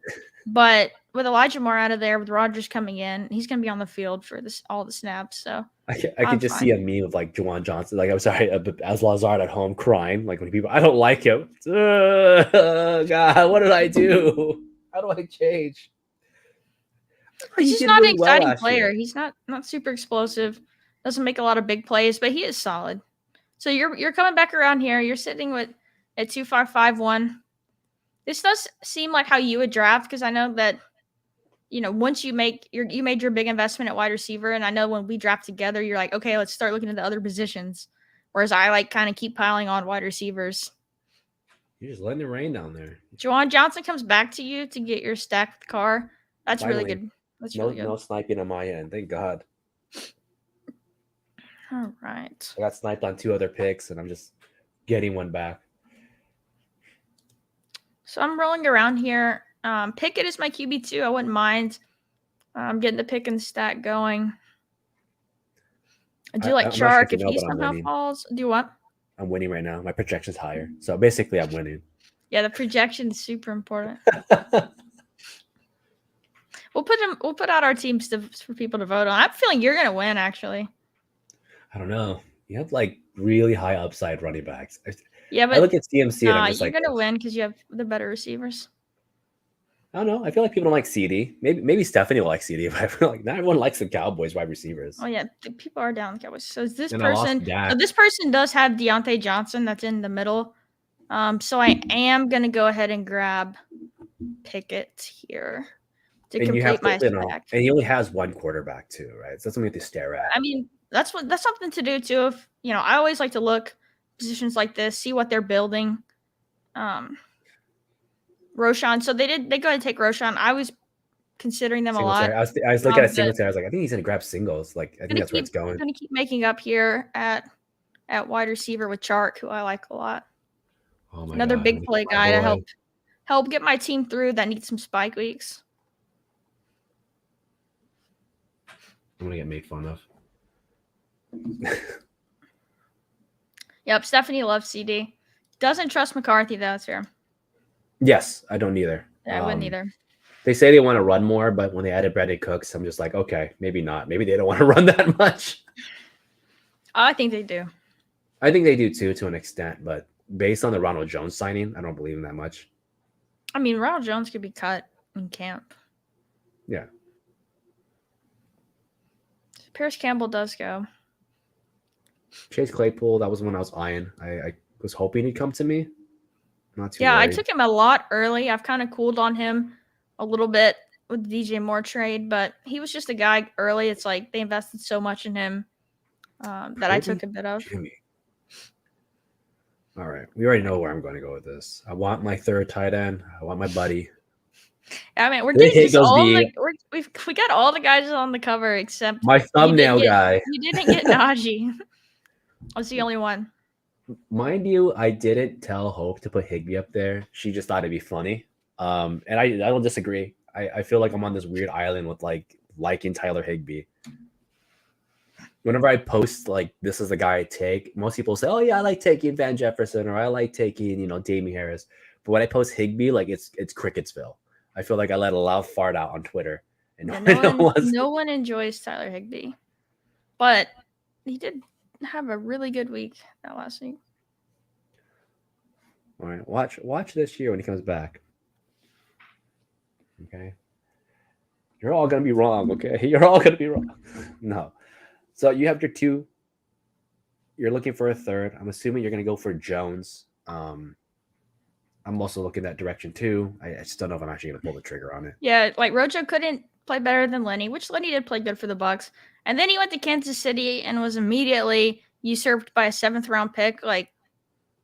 But with Elijah Moore out of there, with Rodgers coming in, he's going to be on the field for all the snaps. So I could just see a meme of like Juwan Johnson, like I'm sorry, as Lazard at home crying, like when people, I don't like him. God, what did I do? How do I change? He's just not an exciting player. He's not super explosive. Doesn't make a lot of big plays, but he is solid. So you're coming back around here. You're sitting with at 2.551. This does seem like how you would draft because I know that once you made your big investment at wide receiver, and I know when we draft together, you're like, okay, let's start looking at the other positions. Whereas I like kind of keep piling on wide receivers. You're just letting it rain down there. Juwan Johnson comes back to you to get your stack with the car. That's really good. That's really good. No sniping on my end. Thank God. All right. I got sniped on 2 other picks, and I'm just getting one back. So I'm rolling around here. Pickett is my QB2. I wouldn't mind. I'm getting the pick and stack going. I do like Shark if he somehow falls. Do what? I'm winning right now. My projection's higher. So basically I'm winning. Yeah, the projection is super important. We'll put out our teams for people to vote on. I'm feeling you're gonna win, actually. I don't know. You have like really high upside running backs. Yeah, but I look at CMC and I'm just you're gonna win because you have the better receivers. I don't know. I feel like people don't like CD. Maybe Stephanie will like CD, but I feel like not everyone likes the Cowboys wide receivers. Oh yeah, people are down with Cowboys. So this person does have Deontay Johnson that's in the middle. So I am gonna go ahead and grab Pickett here to complete my stack. And he only has one quarterback too, right? So that's something you have to stare at. I mean, that's something to do too. If I always like to look positions like this, see what they're building. Roshan. So they go ahead and take Roshan. I was considering them a lot. I was looking at Singletary. I was like, I think he's gonna grab singles. Like I think that's where it's going. I'm gonna keep making up here at wide receiver with Chark, who I like a lot. Oh my Another God, big play guy to help get my team through that needs some spike weeks. I'm gonna get made fun of. Yep, Stephanie loves CD. Doesn't trust McCarthy though. That's fair. Yes, I don't either. Yeah, I wouldn't either. They say they want to run more, but when they added Brandon Cooks, I'm just like, okay, maybe not. Maybe they don't want to run that much. I think they do. I think they do too, to an extent, but based on the Ronald Jones signing, I don't believe in that much. I mean, Ronald Jones could be cut in camp. Yeah. Paris Campbell does go. Chase Claypool, that was one I was eyeing. I was hoping he'd come to me. Not too worried. I took him a lot early. I've kind of cooled on him a little bit with the DJ Moore trade, but he was just a guy early. It's like they invested so much in him that I took a bit of. Jimmy. All right. We already know where I'm going to go with this. I want my 3rd tight end. I want my buddy. I mean, we're getting this all we got all the guys on the cover except my thumbnail guy. You didn't get Najee. I was the only one. Mind you, I didn't tell Hope to put Higbee up there. She just thought it'd be funny. And I don't disagree. I feel like I'm on this weird island with like liking Tyler Higbee. Whenever I post like this is the guy I take, most people say, "Oh yeah, I like taking Van Jefferson," or "I like taking Damien Harris." But when I post Higbee, like it's Cricketsville. I feel like I let a loud fart out on Twitter, and Yeah, no one wants. no one enjoys Tyler Higbee, but he did have a really good week that last week. All right, watch this year when he comes back. Okay, you're all gonna be wrong. Okay, you're all gonna be wrong. No, so you have your two. You're looking for a third. I'm assuming you're gonna go for Jones. I'm also looking that direction too. I just don't know if I'm actually gonna pull the trigger on it. Yeah, like Rojo couldn't play better than Lenny, which Lenny did play good for the Bucks. And then he went to Kansas City and was immediately usurped by a 7th-round pick. Like,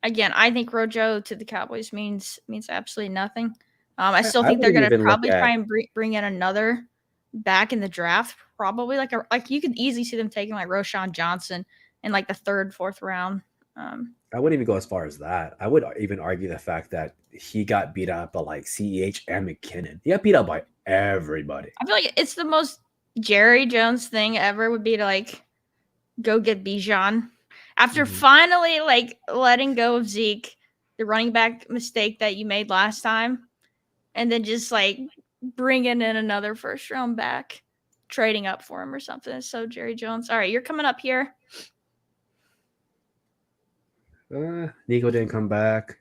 again, I think Rojo to the Cowboys means absolutely nothing. I still think they're going to probably try and bring in another back in the draft. Probably like you could easily see them taking like Roshan Johnson in like the 3rd, 4th round. I wouldn't even go as far as that. I would even argue the fact that he got beat up by like CEH and McKinnon. He got beat up by everybody. I feel like it's the most Jerry Jones thing ever would be to like go get Bijan after finally like letting go of Zeke, the running back mistake that you made last time, and then just like bringing in another 1st-round back, trading up for him or something. So Jerry Jones. All right, you're coming up here. Nico didn't come back.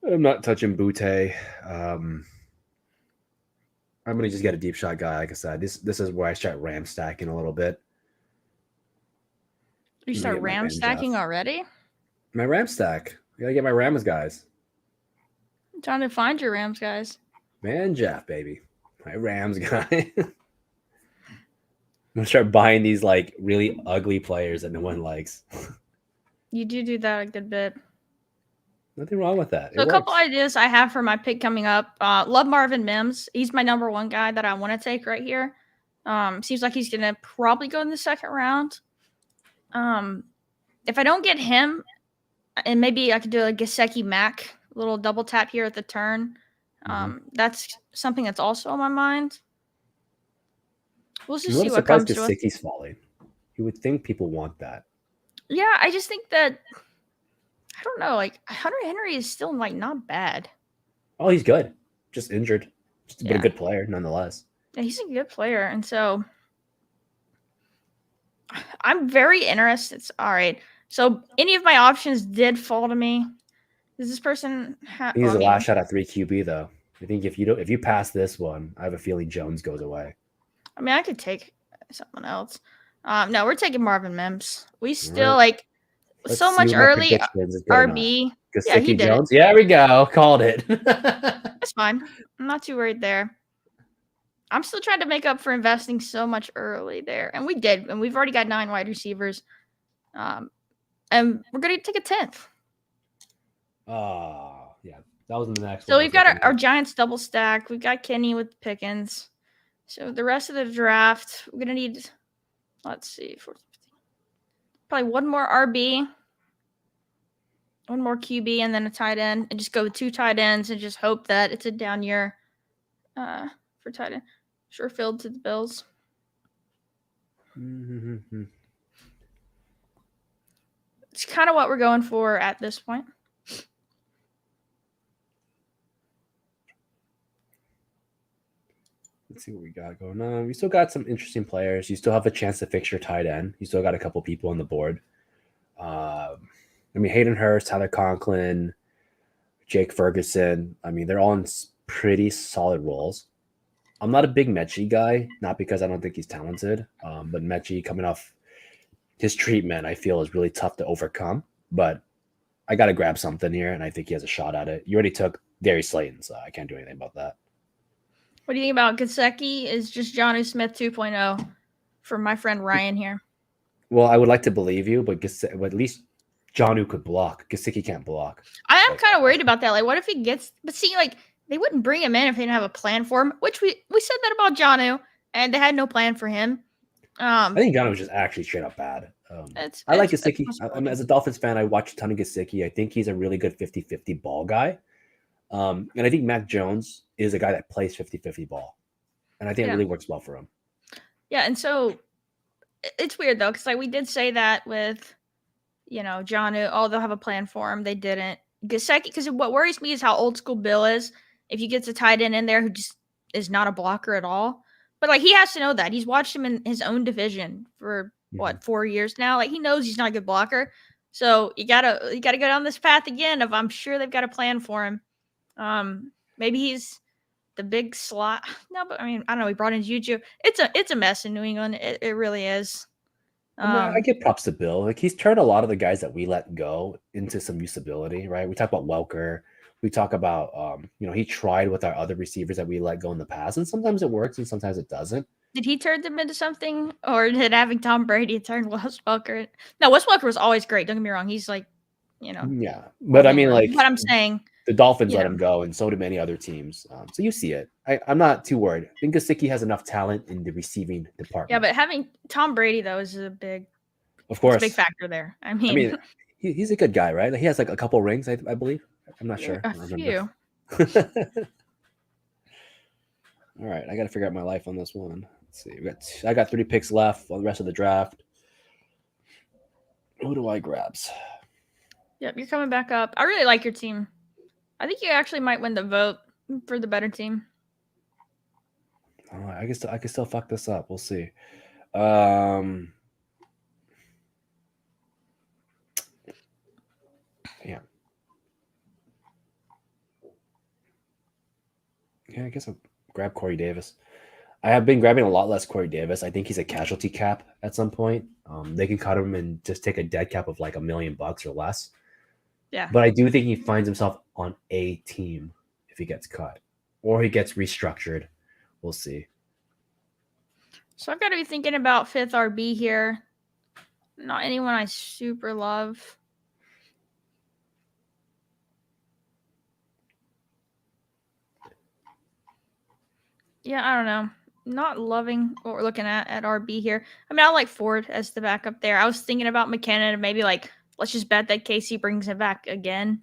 I'm not touching Butte. I'm gonna just get a deep shot guy. Like I said, this is where I start ram stacking a little bit. You start ram stacking already? My ram stack. I gotta get my Rams guys. I'm trying to find your Rams guys. Man, Jeff, baby, my Rams guy. I'm gonna start buying these like really ugly players that no one likes. You do that a good bit. Nothing wrong with that. So a couple ideas I have for my pick coming up. Love Marvin Mims. He's my number 1 guy that I want to take right here. Seems like he's gonna probably go in the 2nd round. If I don't get him, and maybe I could do a Gesicki Mac, little double tap here at the turn. That's something that's also on my mind. We'll just see what comes to it. Gesicki's falling. You would think people want that. Yeah, I just think that I don't know. Like Hunter Henry is still like not bad. Oh, he's good. Just injured. Just a good player nonetheless. Yeah, he's a good player, and so I'm very interested. All right. So any of my options did fall to me. Does this person have? He's the last shot at 3 QB though. I think if you pass this one, I have a feeling Jones goes away. I mean, I could take someone else. No, we're taking Marvin Mims. We still like so much early RB. Yeah, he did Jones. Yeah, there we go. Called it. That's fine. I'm not too worried there. I'm still trying to make up for investing so much early there, and we did, and we've already got 9 wide receivers. And we're gonna take a 10th. Oh, yeah, that was in the next. So we've got our Giants double stack. We've got Kenny with Pickens. So the rest of the draft, we're gonna need. Let's see, probably one more RB, one more QB, and then a tight end, and just go with 2 tight ends and just hope that it's a down year for tight end. Sure filled to the Bills. It's kind of what we're going for at this point. Let's see what we got going on. We still got some interesting players. You still have a chance to fix your tight end. You still got a couple people on the board. I mean, Hayden Hurst, Tyler Conklin, Jake Ferguson. I mean, they're all in pretty solid roles. I'm not a big Mechie guy, not because I don't think he's talented, but Mechie coming off his treatment, I feel is really tough to overcome. But I got to grab something here, and I think he has a shot at it. You already took Darius Slayton, so I can't do anything about that. What do you think about Gesicki? Is just Jonnu Smith 2.0 for my friend Ryan here? Well, I would like to believe you, but at least Jonnu could block. Gesicki can't block. I am kind of worried about that. Like, what if he gets? But see, like they wouldn't bring him in if they didn't have a plan for him. Which we said that about Jonnu, and they had no plan for him. I think Jonnu was just actually straight up bad. I like Gesicki. As a Dolphins fan, I watch a ton of Gesicki. I think he's a really good 50-50 ball guy. And I think Mac Jones is a guy that plays 50-50 ball. And I think it Yeah. really works well for him. Yeah, and so it's weird though, because like we did say that with Jonnu. Oh, they'll have a plan for him. They didn't. Gesicki, because what worries me is how old school Bill is. If you get a tight end in there who just is not a blocker at all, but like he has to know that he's watched him in his own division for Mhm. 4 years now. Like he knows he's not a good blocker. So you gotta go down this path again. Of I'm sure they've got a plan for him. Maybe he's the big slot. No, but I mean I don't know. He brought in Juju. It's a mess in New England. It really is. I mean, I Um, give props to Bill. Like he's turned a lot of the guys that we let go into some usability, right? We talk about Welker. We talk about he tried with our other receivers that we let go in the past, and sometimes it works and sometimes it doesn't. Did he turn them into something, or did having Tom Brady turn Wes Welker? No, Wes Welker was always great. Don't get me wrong; he's like, Yeah, all but I mean, Halo. like But I'm saying, the Dolphins you let know, him go, and so do many other teams. So you see it. I'm not too worried. I think Gesicki has enough talent in the receiving yeah. department. But having Tom Brady though is a big, Of it's a big course. factor there. I I mean, mean, he's a good guy, right? Like, he has like a couple rings, I believe. I'm not sure. a I don't remember. few. All right, I got to figure out my life on this one. Let's see. I got 3 picks left on the rest of the draft. Who do I grabs? Yep, you're coming back up. I really like your team. I think you actually might win the vote for the better team. All right, I can still fuck this up. We'll see. Um, yeah. Yeah, I guess I'll grab Corey Davis. I have been grabbing a lot less Corey Davis. I think he's a casualty cap at some point. They can cut him and just take a dead cap of like $1,000,000 or less. Yeah. But I do think he finds himself on a team if he gets cut or he gets restructured. We'll see. So I've got to be thinking about fifth RB here. Not anyone I super love. Yeah, I don't know. Not loving what we're looking at RB here. I mean, I like Ford as the backup there. I was thinking about McKinnon and maybe like let's just bet that Casey brings him back again.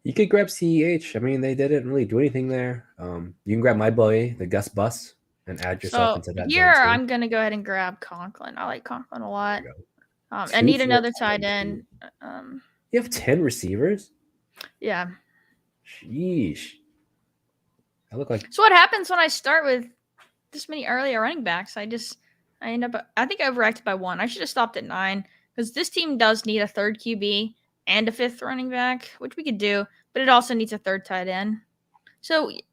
You could grab CEH. I mean, they didn't really do anything there. You can grab my boy, the Gus Bus, and add yourself So into that here zone too. I'm gonna go ahead and grab Conklin. I like Conklin a lot. There you go. I Two need for another tight 22. end. Um, You have 10 receivers? yeah. Sheesh. I look like So what happens when I start with this many earlier running backs? I end up. I think I overacted by one. I should have stopped at 9 because this team does need a third QB and a fifth running back, which we could do, but it also needs a third tight end. So we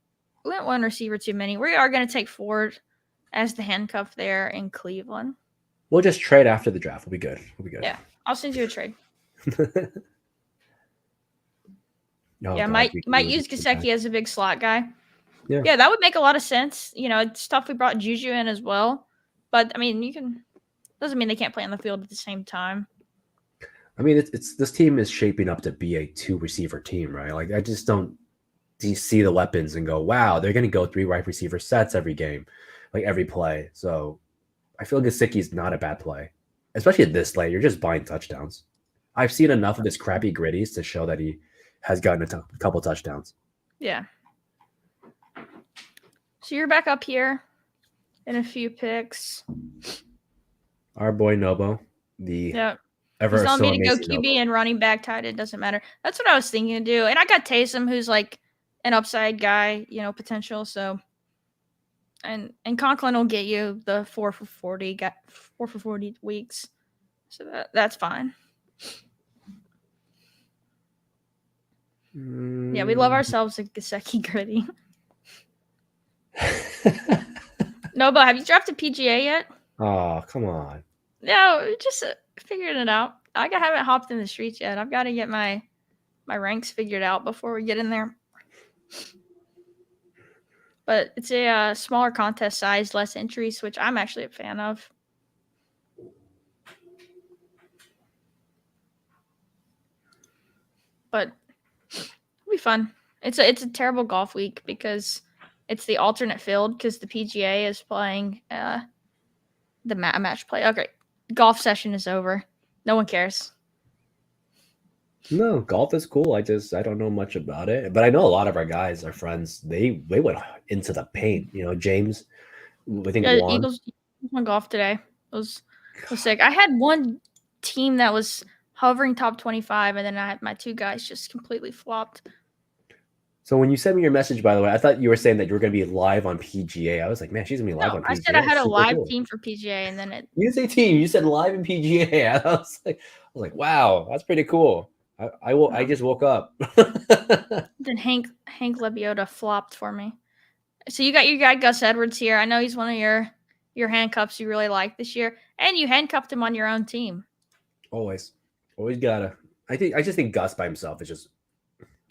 went one receiver too many. We are going to take Ford as the handcuff there in Cleveland. we'll just trade after the draft. We'll be good. We'll be good. Yeah, I'll send you a trade. Oh, Yeah, God, might use Gesicki as a big slot guy. Yeah. Yeah, that would make a lot of sense. It's tough we brought Juju in as well, but I mean, doesn't mean they can't play on the field at the same time. I mean, it's this team is shaping up to be a 2 receiver team, right? Like I just don't see the weapons and go, wow, they're going to go 3 wide receiver sets every game, like every play. So I feel Gesicki is not a bad play, especially at this late. You're just buying touchdowns. I've seen enough of his crappy gritties to show that he has gotten a couple touchdowns. Yeah. So you're back up here in a few picks. Our boy Nobo, the Yeah. ever He's telling so me to go amazing QB Nobo. and running back tight. It doesn't matter. That's what I was thinking to do. And I got Taysom, who's like an upside guy, potential. So, and Conklin will get you the 4 for 40, got 4 for 40 weeks. So that's fine. Yeah, we love ourselves a Gesicki gritty. No, but have you drafted PGA yet? Oh, come on. No, just figuring it out. I haven't hopped in the streets yet. I've got to get my ranks figured out before we get in there. But it's a smaller contest size, less entries, which I'm actually a fan of. But it'll be fun. It's a terrible golf week because it's the alternate field because the PGA is playing the match play. Okay, golf session is over. No one cares. No, golf is cool. I don't know much about it, but I know a lot of our guys, our friends, they went into the paint. James, I think Yeah, Juan. Eagles won golf today. It was sick. I had one team that was hovering top 25, and then I had my two guys just completely flopped. So when you sent me your message, by the way, I thought you were saying that you were going to be live on PGA. I was like, man, she's going to be live No, on I said PGA. I That's had a super live cool. team for PGA, and then it. You didn't say team. You said live in PGA. I was like, wow, that's pretty cool. I just woke up. Then Hank Lebioda flopped for me. So you got your guy Gus Edwards here. I know he's one of your handcuffs you really like this year, and you handcuffed him on your own team. Always gotta. I just think Gus by himself is just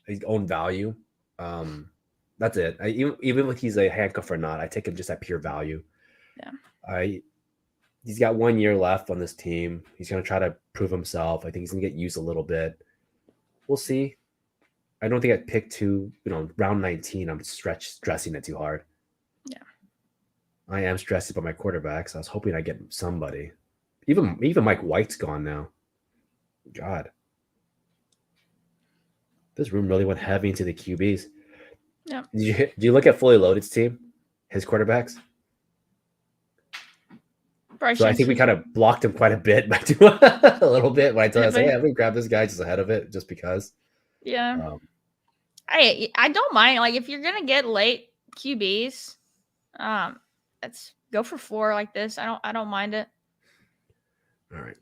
his own value. Um, that's it. Even if he's a handcuff or not, I take him just at pure value. Yeah. He's got 1 year left on this team. He's gonna try to prove himself. I think he's gonna get used a little bit. We'll see. I don't think I'd pick round 19. I'm stressing it too hard. Yeah. I am stressed about my quarterbacks. I was hoping I get somebody. Even Mike White's gone now. God. This room really went heavy into the QBs. Yeah. Do you look at fully loaded's team? His quarterbacks? Bryce So I think we kind of blocked him quite a bit, a little bit when I told him, hey, I'm going to grab this guy just ahead of it just because. Yeah. I don't mind. Like, if you're going to get late QBs, let's go for 4 like this. I don't mind it. All right.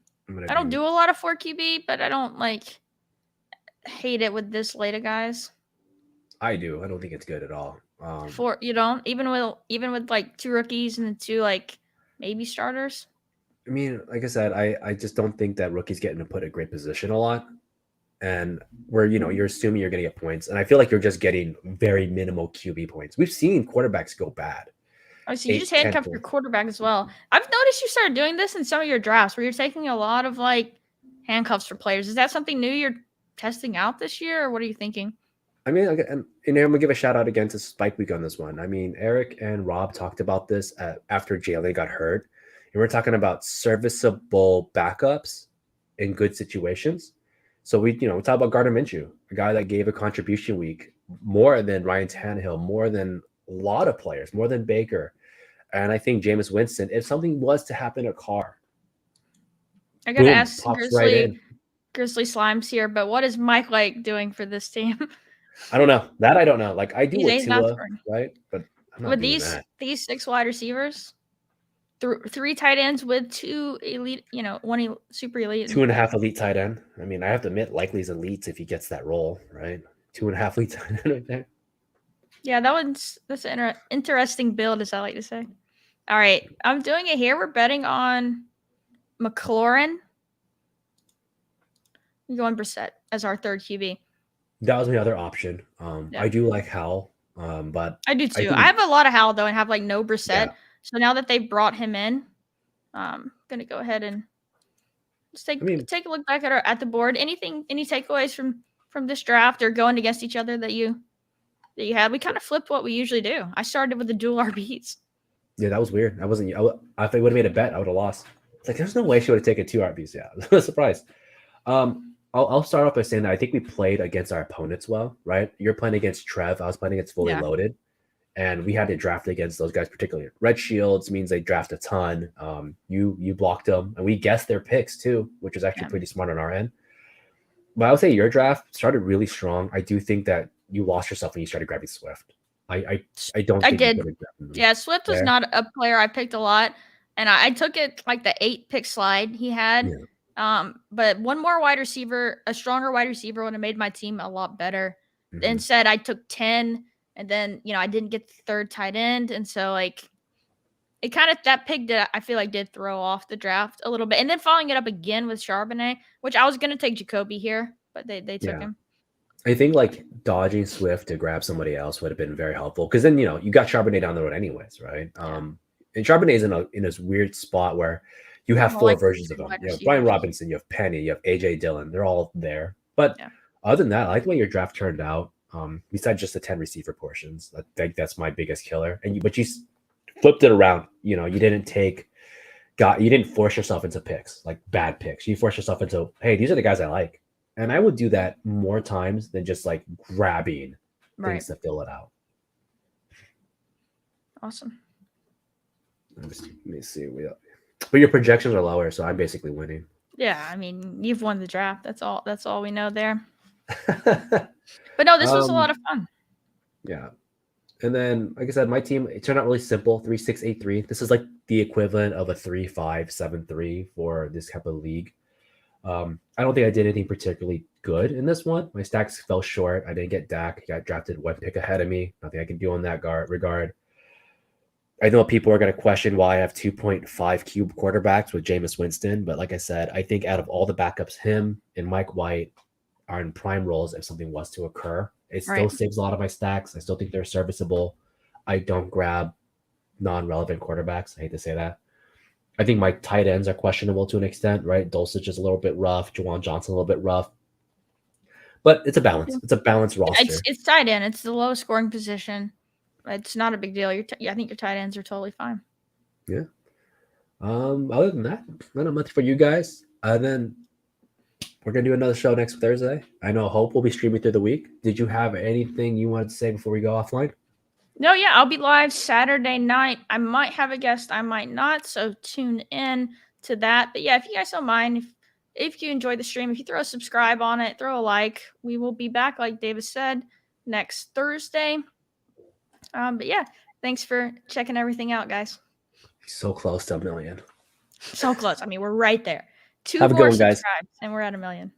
I don't do a lot of 4 QB, but I don't hate it with this late of guys. I do. I don't think it's good at all. 4, you don't? Even with like 2 rookies and 2 maybe starters? I mean, like I said, I just don't think that rookies get in a put a great position a lot. And where, you're assuming you're going to get points. And I feel like you're just getting very minimal QB points. We've seen quarterbacks go bad. Oh, so you just handcuff your quarterback as well. I've noticed you started doing this in some of your drafts where you're taking a lot of handcuffs for players. Is that something new you're testing out this year, or what are you thinking? I mean, I'm going to give a shout out again to Spike Week on this one. I mean, Eric and Rob talked about this after Jalen got hurt. And we're talking about serviceable backups in good situations. So we talk about Gardner Minshew, a guy that gave a contribution week more than Ryan Tannehill, more than a lot of players, more than Baker. And I think Jameis Winston, if something was to happen to Carr, I got to ask Grizzly Slimes here, but what is Mike doing for this team? I don't know. That I don't know. Like, I do with Tua, right? But I'm not with doing that. These 6 wide receivers, 3 tight ends with 2 elite, 1 super elite. 2.5 elite tight end. I mean, I have to admit, likely he's elite if he gets that role, right? 2.5 elite tight end right there. Yeah, that's an interesting build, as I like to say. All right, I'm doing it here. We're betting on McLaurin. We're going Brissett as our 3rd QB. That was my other option. I do like Howell, but I do too. I have a lot of Howell though, and have no Brissett. Yeah. So now that they brought him in, I'm gonna go ahead and just take a look back at the board. Any takeaways from this draft or going against each other that you had? We kind of flipped what we usually do. I started with the dual RBs. Yeah, that was weird. If I would have made a bet, I would have lost. It's like there's no way she would have taken 2 RBs. Yeah, I was surprised. I'll start off by saying that I think we played against our opponents well, right? You're playing against Trev. I was playing against Fully Loaded. And we had to draft against those guys particularly. Red Shields means they draft a ton. You blocked them. And we guessed their picks too, which is actually pretty smart on our end. But I would say your draft started really strong. I do think that you lost yourself when you started grabbing Swift. I don't think I did. Yeah, Swift was not a player I picked a lot. And I took it the 8 pick slide he had. Yeah. But one more wide receiver, a stronger wide receiver would have made my team a lot better. Mm-hmm. Instead, I took 10, and then I didn't get the 3rd tight end, and so it kind of that pick I feel did throw off the draft a little bit, and then following it up again with Charbonnet, which I was gonna take Jacoby here, but they took him. I think dodging Swift to grab somebody else would have been very helpful because then you got Charbonnet down the road anyways, right? Yeah. And Charbonnet is in this weird spot where you have 4 versions of him. You have Brian Robinson, you have Penny, you have AJ Dillon. They're all there. But other than that, I like the way your draft turned out. Besides just the 10 receiver portions, I think that's my biggest killer. But you flipped it around. You didn't you didn't force yourself into picks, bad picks. You forced yourself into, hey, these are the guys I like. And I would do that more times than just like grabbing Right. things to fill it out. Awesome. Let me see. But your projections are lower, so I'm basically winning. Yeah, I mean, you've won the draft. That's all we know there. But no, this was a lot of fun. Yeah. And then, like I said, my team, it turned out really simple 3-6-8-3. This is like the equivalent of a 3-5-7-3 for this type of league. I don't think I did anything particularly good in this one. My stacks fell short. I didn't get Dak. He got drafted one pick ahead of me. Nothing I can do in that regard. I know people are going to question why I have 2.5 cube quarterbacks with Jameis Winston, but like I said, I think out of all the backups, him and Mike White are in prime roles if something was to occur. It still saves a lot of my stacks. I still think they're serviceable. I don't grab non-relevant quarterbacks. I hate to say that. I think my tight ends are questionable to an extent, right? Dulcich is a little bit rough. Juwan Johnson a little bit rough. But it's a balance. It's a balanced roster. It's tight end. It's the lowest scoring position. It's not a big deal. I think your tight ends are totally fine. Yeah. Other than that, not much for you guys. Then we're gonna do another show next Thursday. I know Hope will be streaming through the week. Did you have anything you wanted to say before we go offline? No, yeah, I'll be live Saturday night. I might have a guest, I might not. So tune in to that. But yeah, if you guys don't mind, if you enjoy the stream, if you throw a subscribe on it, throw a like. We will be back, like Davis said, next Thursday. But yeah, thanks for checking everything out, guys. So close to 1 million. So close. I mean, we're right there. 2 Have a good more one, guys. subscribes, and we're at 1 million.